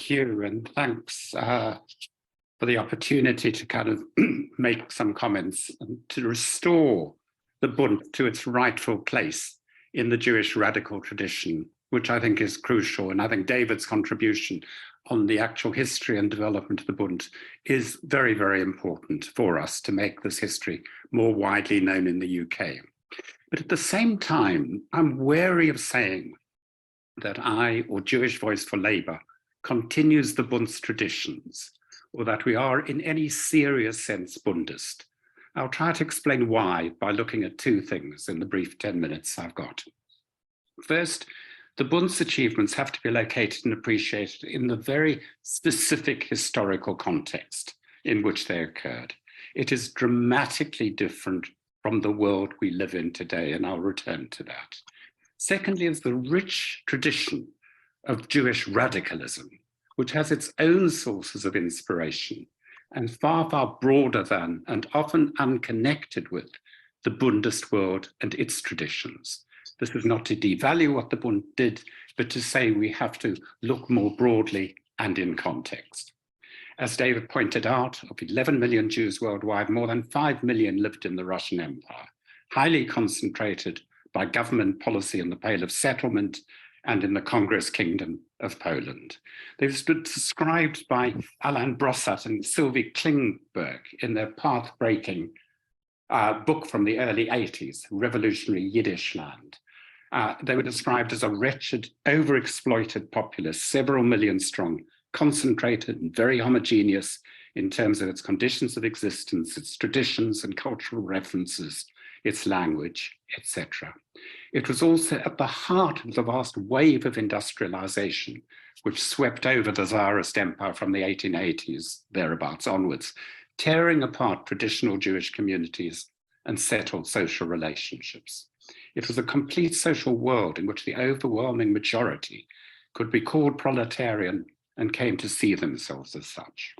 Thank you, and thanks for the opportunity to kind of make some comments and to restore the Bund to its rightful place in the Jewish radical tradition, which I think is crucial. And I think David's contribution on the actual history and development of the Bund is very, very important for us to make this history more widely known in the UK. But at the same time, I'm wary of saying that I, or Jewish Voice for Labour, continues the Bund's traditions, or that we are in any serious sense Bundist. I'll try to explain why by looking at two things in the brief 10 minutes I've got. First, the Bund's achievements have to be located and appreciated in the very specific historical context in which they occurred. It is dramatically different from the world we live in today, and I'll return to that. Secondly, is the rich tradition of Jewish radicalism, which has its own sources of inspiration and far, far broader than and often unconnected with the Bundist world and its traditions. This is not to devalue what the Bund did, but to say we have to look more broadly and in context. As David pointed out, of 11 million Jews worldwide, more than 5 million lived in the Russian Empire, highly concentrated by government policy in the Pale of Settlement and in the Congress Kingdom of Poland. They've been described by Alan Brossat and Sylvie Klingberg in their path-breaking book from the early 80s, Revolutionary Yiddishland. They were described as a wretched, overexploited populace, several million strong, concentrated and very homogeneous in terms of its conditions of existence, its traditions and cultural references, its language, etc. It was also at the heart of the vast wave of industrialization, which swept over the Tsarist Empire from the 1880s, thereabouts onwards, tearing apart traditional Jewish communities and settled social relationships. It was a complete social world in which the overwhelming majority could be called proletarian and came to see themselves as such.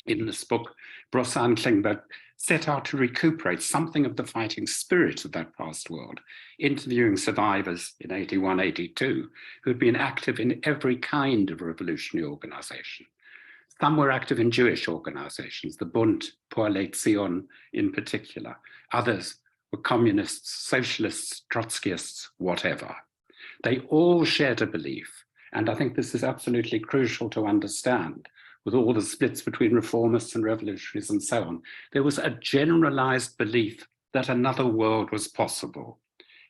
In this book, Brossat and Klingberg set out to recuperate something of the fighting spirit of that past world, interviewing survivors in 81, 82, who had been active in every kind of revolutionary organization. Some were active in Jewish organizations, the Bund, Poale Zion in particular. Others were communists, socialists, Trotskyists, whatever. They all shared a belief, and I think this is absolutely crucial to understand, with all the splits between reformists and revolutionaries and so on. There was a generalized belief that another world was possible.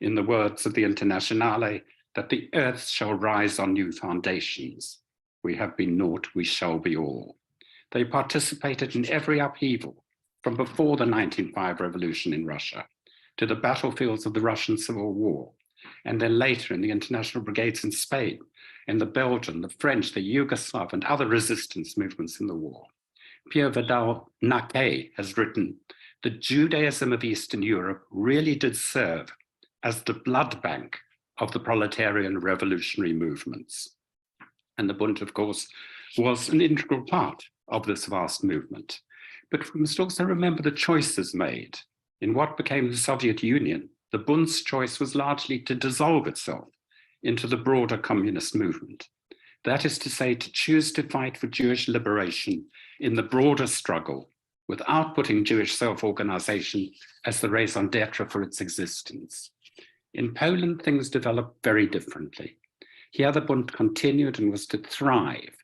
In the words of the Internationale, that the earth shall rise on new foundations. We have been naught, we shall be all. They participated in every upheaval, from before the 1905 revolution in Russia to the battlefields of the Russian Civil War, and then later in the international brigades in Spain, in the Belgian, the French, the Yugoslav, and other resistance movements in the war. Pierre Vidal-Naquet has written, the Judaism of Eastern Europe really did serve as the blood bank of the proletarian revolutionary movements. And the Bund, of course, was an integral part of this vast movement. But we must also remember the choices made. In what became the Soviet Union, the Bund's choice was largely to dissolve itself into the broader communist movement. That is to say, to choose to fight for Jewish liberation in the broader struggle without putting Jewish self-organization as the raison d'etre for its existence. In Poland, things developed very differently. Here, the Bund continued and was to thrive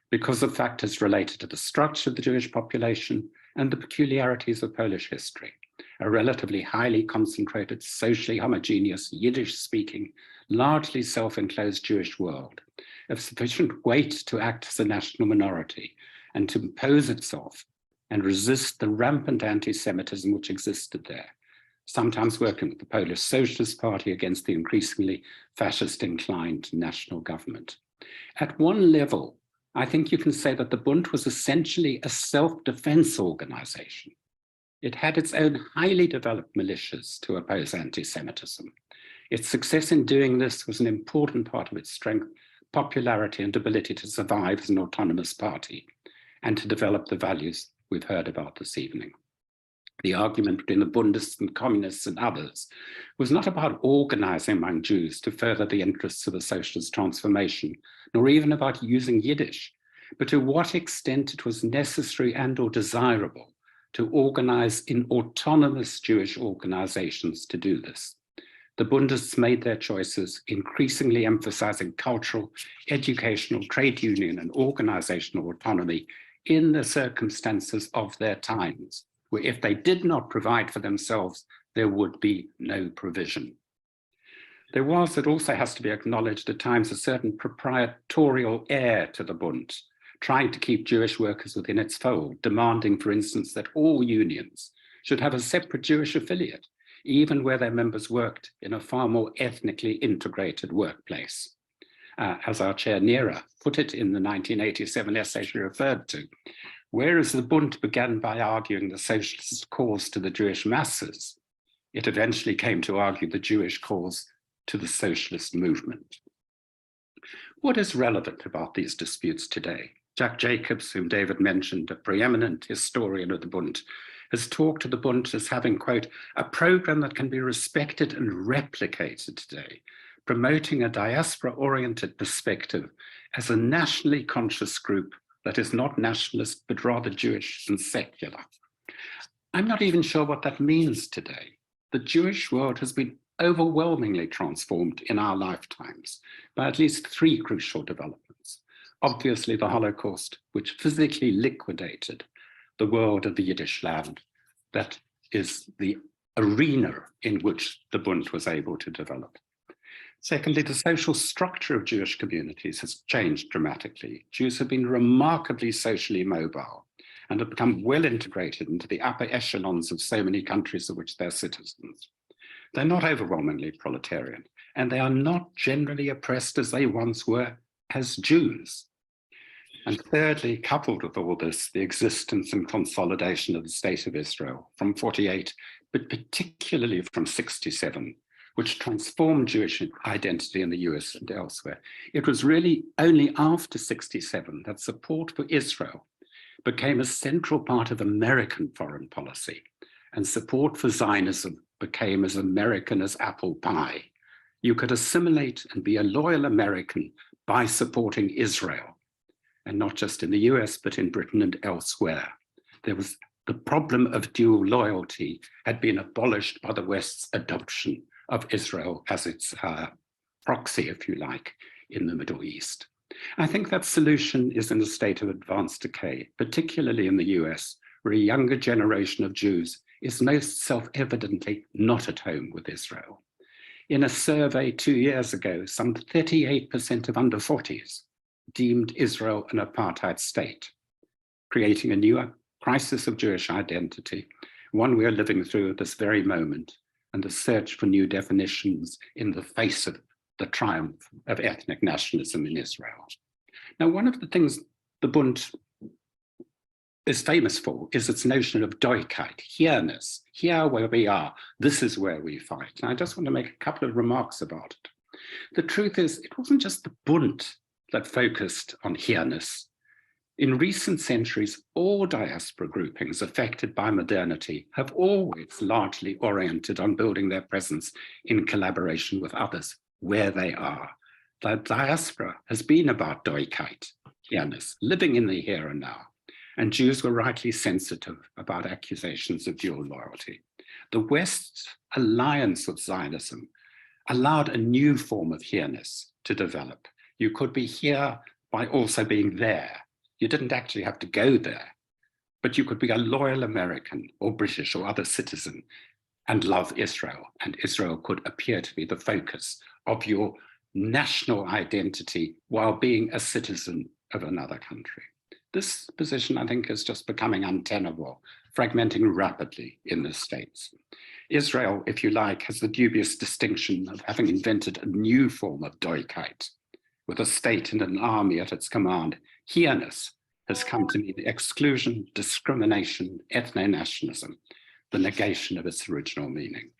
because of factors related to the structure of the Jewish population and the peculiarities of Polish history. A relatively highly concentrated, socially homogeneous, Yiddish-speaking, largely self-enclosed Jewish world, of sufficient weight to act as a national minority and to impose itself and resist the rampant anti-Semitism which existed there, sometimes working with the Polish Socialist Party against the increasingly fascist-inclined national government. At one level, I think you can say that the Bund was essentially a self-defense organization. It had its own highly developed militias to oppose anti-Semitism. Its success in doing this was an important part of its strength, popularity, and ability to survive as an autonomous party and to develop the values we've heard about this evening. The argument between the Bundists and communists and others was not about organizing among Jews to further the interests of the socialist transformation, nor even about using Yiddish but to what extent it was necessary and or desirable to organize in autonomous Jewish organizations to do this. The Bundists made their choices, increasingly emphasizing cultural, educational, trade union, and organizational autonomy in the circumstances of their times, where if they did not provide for themselves, there would be no provision. There was, it also has to be acknowledged at times, a certain proprietorial air to the Bund, trying to keep Jewish workers within its fold, demanding, for instance, that all unions should have a separate Jewish affiliate, even where their members worked in a far more ethnically integrated workplace. As our chair Nera put it in the 1987 essay she referred to, whereas the Bund began by arguing the socialist cause to the Jewish masses, it eventually came to argue the Jewish cause to the socialist movement. What is relevant about these disputes today? Jack Jacobs, whom David mentioned, a preeminent historian of the Bund, has talked to the Bund as having, quote, a program that can be respected and replicated today, promoting a diaspora-oriented perspective as a nationally conscious group that is not nationalist, but rather Jewish and secular. I'm not even sure what that means today. The Jewish world has been overwhelmingly transformed in our lifetimes by at least three crucial developments. Obviously, the Holocaust, which physically liquidated the world of the Yiddishland. That is the arena in which the Bund was able to develop. Secondly, the social structure of Jewish communities has changed dramatically. Jews have been remarkably socially mobile and have become well integrated into the upper echelons of so many countries of which they're citizens. They're not overwhelmingly proletarian, and they are not generally oppressed as they once were as Jews. And thirdly, coupled with all this, the existence and consolidation of the State of Israel from 48, but particularly from 67, which transformed Jewish identity in the US and elsewhere. It was really only after 67 that support for Israel became a central part of American foreign policy, and support for Zionism became as American as apple pie. You could assimilate and be a loyal American by supporting Israel, and not just in the US, but in Britain and elsewhere. There was the problem of dual loyalty had been abolished by the West's adoption of Israel as its proxy, if you like, in the Middle East. I think that solution is in a state of advanced decay, particularly in the US, where a younger generation of Jews is most self-evidently not at home with Israel. In a survey 2 years ago, some 38% of under 40s deemed Israel an apartheid state, creating a new crisis of Jewish identity, one we are living through at this very moment, and the search for new definitions in the face of the triumph of ethnic nationalism in Israel. Now, one of the things the Bund is famous for is its notion of Deutlichkeit, here-ness, here where we are, this is where we fight. And I just want to make a couple of remarks about it. The truth is, it wasn't just the Bund that focused on here-ness. In recent centuries, all diaspora groupings affected by modernity have always largely oriented on building their presence in collaboration with others where they are. The diaspora has been about Deutlichkeit, here-ness, living in the here and now. And Jews were rightly sensitive about accusations of dual loyalty. The West's alliance with Zionism allowed a new form of here-ness to develop. You could be here by also being there. You didn't actually have to go there, but you could be a loyal American or British or other citizen and love Israel. And Israel could appear to be the focus of your national identity while being a citizen of another country. This position, I think, is just becoming untenable, fragmenting rapidly in the States. Israel, if you like, has the dubious distinction of having invented a new form of Deutlichkeit, with a state and an army at its command. Here-ness has come to mean exclusion, discrimination, ethno-nationalism, the negation of its original meaning.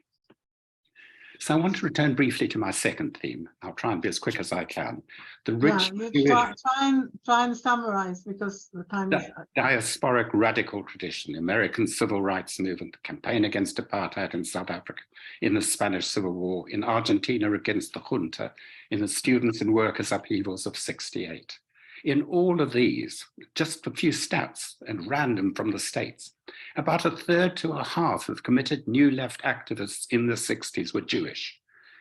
So I want to return briefly to my second theme. I'll try and be as quick as I can. The rich try and summarize, because the time is diasporic radical tradition, the American civil rights movement, the campaign against apartheid in South Africa, in the Spanish Civil War, in Argentina against the junta, in the students and workers upheavals of '68. In all of these, just a few stats and random from the States, about a third to a half of committed New Left activists in the 60s were Jewish.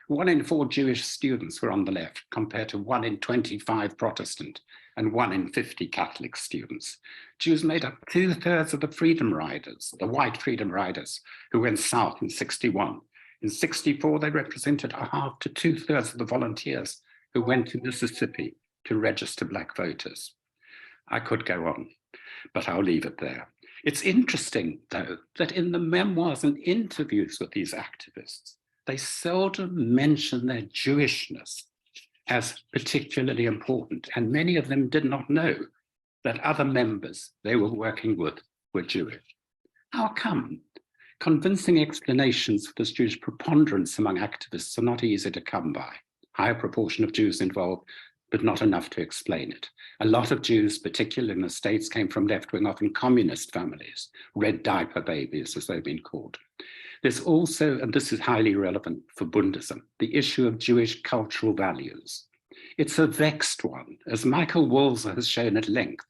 1 in 4 Jewish students were on the left, compared to 1 in 25 Protestant and 1 in 50 Catholic students. Jews made up 2/3 of the Freedom Riders, the white Freedom Riders, who went south in 61. In 64, they represented a half to 2/3 of the volunteers who went to Mississippi to register Black voters. I could go on, but I'll leave it there. It's interesting, though, that in the memoirs and interviews with these activists, they seldom mention their Jewishness as particularly important, and many of them did not know that other members they were working with were Jewish. How come? Convincing explanations for this Jewish preponderance among activists are not easy to come by. Higher proportion of Jews involved, but not enough to explain it. A lot of Jews, particularly in the States, came from left-wing, often communist families, red diaper babies, as they've been called. There's also, and this is highly relevant for Bundism, the issue of Jewish cultural values. It's a vexed one. As Michael Walzer has shown at length,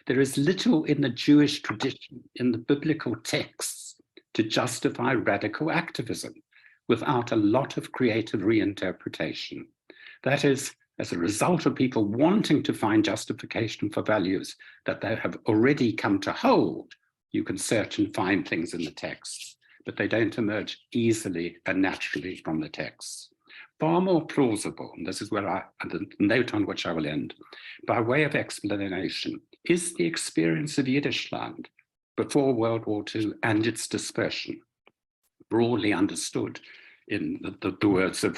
there is little in the Jewish tradition, in the biblical texts, to justify radical activism without a lot of creative reinterpretation. That is, as a result of people wanting to find justification for values that they have already come to hold, you can search and find things in the texts, but they don't emerge easily and naturally from the texts. Far more plausible, and this is where the note on which I will end, by way of explanation, is the experience of Yiddishland before World War II and its dispersion, broadly understood in the words of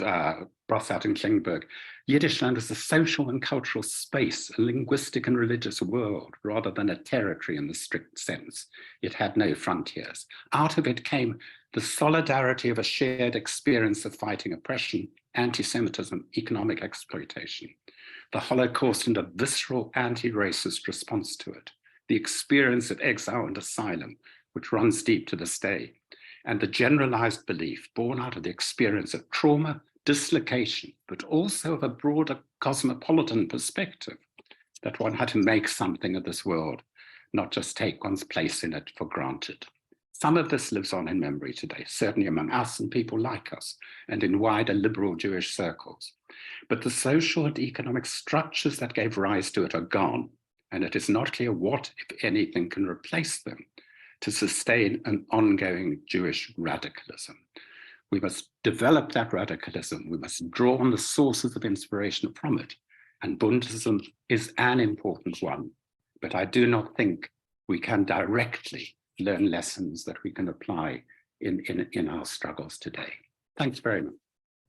Brossart and Klingberg. Yiddishland is a social and cultural space, a linguistic and religious world, rather than a territory in the strict sense. It had no frontiers. Out of it came the solidarity of a shared experience of fighting oppression, anti-Semitism, economic exploitation, the Holocaust and a visceral anti-racist response to it, the experience of exile and asylum, which runs deep to this day, and the generalized belief born out of the experience of trauma, dislocation, but also of a broader cosmopolitan perspective, that one had to make something of this world, not just take one's place in it for granted. Some of this lives on in memory today, certainly among us and people like us, and in wider liberal Jewish circles. But the social and economic structures that gave rise to it are gone, and it is not clear what, if anything, can replace them to sustain an ongoing Jewish radicalism. We must develop that radicalism. We must draw on the sources of inspiration from it. And Bundism is an important one, but I do not think we can directly learn lessons that we can apply in our struggles today. Thanks very much.